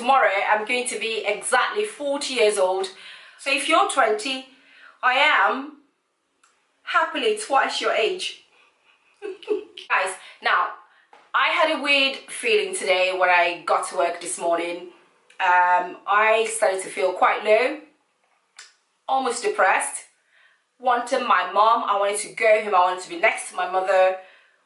tomorrow I'm going to be exactly 40 years old. So if you're 20, I am happily twice your age. Guys, now, I had a weird feeling today when I got to work this morning. I started to feel quite low, almost depressed. Wanted my mom, I wanted to go home, I wanted to be next to my mother.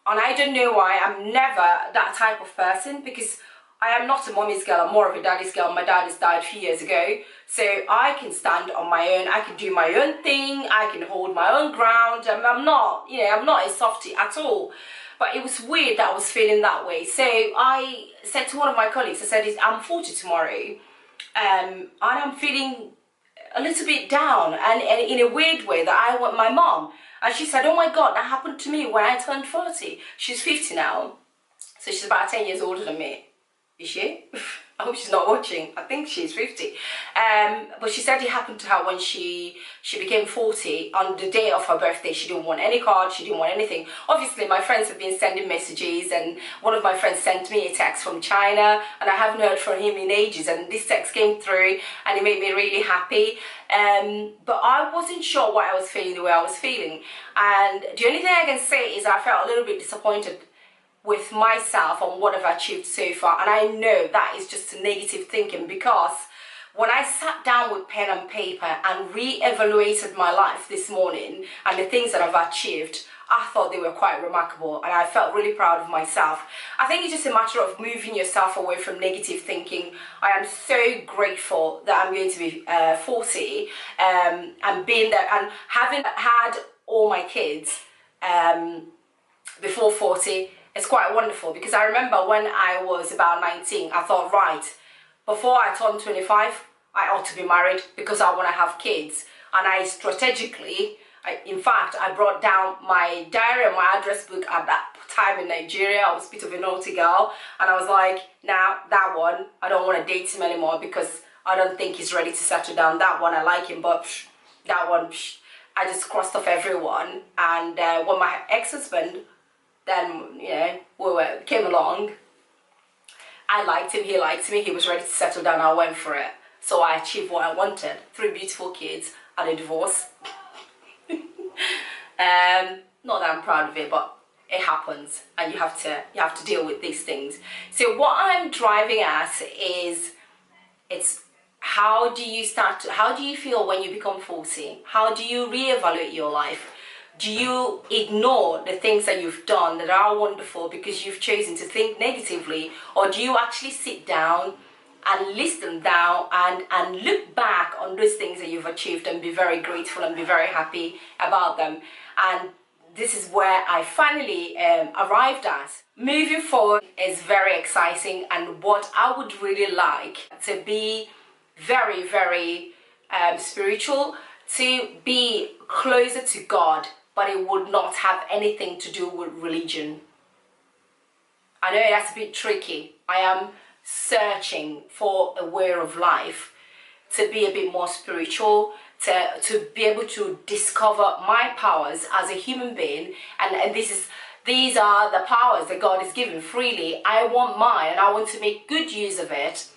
And I don't know why, I'm never that type of person, because I am not a mommy's girl, I'm more of a daddy's girl. My dad has died a few years ago, so I can stand on my own, I can do my own thing, I can hold my own ground. I'm not, I'm not a softie at all. But it was weird that I was feeling that way. So I said to one of my colleagues, I said, I'm 40 tomorrow, and I'm feeling a little bit down, and in a weird way that I want my mom. And she said, oh my God, that happened to me when I turned 40. She's 50 now, so she's about 10 years older than me. Is she? I hope she's not watching. I think she's 50. But she said it happened to her when she became 40. On the day of her birthday, she didn't want any card, she didn't want anything. Obviously, my friends have been sending messages, and one of my friends sent me a text from China, and I haven't heard from him in ages, and this text came through, and it made me really happy. But I wasn't sure why I was feeling the way I was feeling. And the only thing I can say is I felt a little bit disappointed with myself on what I've achieved so far, and I know that is just negative thinking, because when I sat down with pen and paper and re-evaluated my life this morning and the things that I've achieved, I thought they were quite remarkable, and I felt really proud of myself. I think it's just a matter of moving yourself away from negative thinking. I am so grateful that I'm going to be 40 and being there and having had all my kids before 40. It's quite wonderful, because I remember when I was about 19, I thought, right, before I turn 25, I ought to be married because I want to have kids. And I strategically, in fact, I brought down my diary and my address book at that time in Nigeria. I was a bit of a naughty girl, and I was like, nah, that one, I don't want to date him anymore because I don't think he's ready to settle down. That one, I like him, but that one, I just crossed off everyone. And when my ex-husband then, came along, I liked him, he liked me, he was ready to settle down, I went for it. So I achieved what I wanted, 3 beautiful kids and a divorce. Not that I'm proud of it, but it happens, and you have to deal with these things. So what I'm driving at is, it's how do you feel when you become 40? How do you reevaluate your life? Do you ignore the things that you've done that are wonderful because you've chosen to think negatively? Or do you actually sit down and list them down and look back on those things that you've achieved and be very grateful and be very happy about them? And this is where I finally arrived at. Moving forward is very exciting, and what I would really like to be very, very spiritual, to be closer to God, but it would not have anything to do with religion. I know that's a bit tricky. I am searching for a way of life to be a bit more spiritual, to be able to discover my powers as a human being, and these are the powers that God has given freely. I want mine, and I want to make good use of it,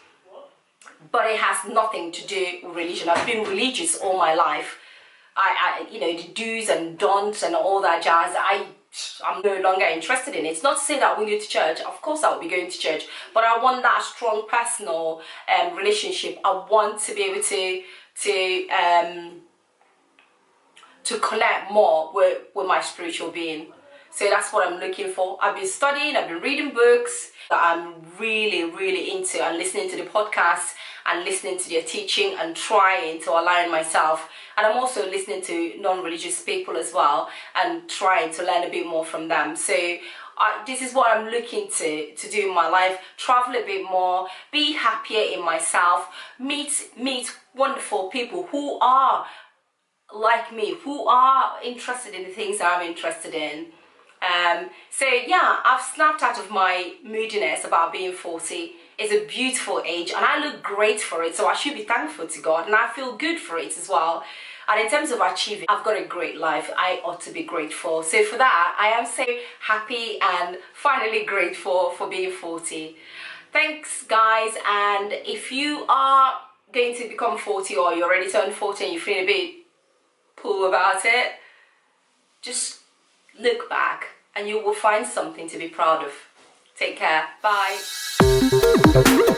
but it has nothing to do with religion. I've been religious all my life. The do's and don'ts and all that jazz, I'm no longer interested in it. It's not to say that I won't go to church. Of course I will be going to church, but I want that strong personal relationship. I want to be able to connect more with my spiritual being. So that's what I'm looking for. I've been studying, I've been reading books that I'm really, really into, and listening to the podcasts and listening to their teaching and trying to align myself. And I'm also listening to non-religious people as well and trying to learn a bit more from them. So this is what I'm looking to do in my life. Travel a bit more, be happier in myself, meet wonderful people who are like me, who are interested in the things that I'm interested in. So yeah, I've snapped out of my moodiness about being 40. It's a beautiful age, and I look great for it, so I should be thankful to God, and I feel good for it as well. And in terms of achieving, I've got a great life. I ought to be grateful. So for that, I am so happy and finally grateful for being 40. Thanks guys, and if you are going to become 40 or you're already turned 40 and you feel a bit poor about it, just look back and you will find something to be proud of. Take care. Bye.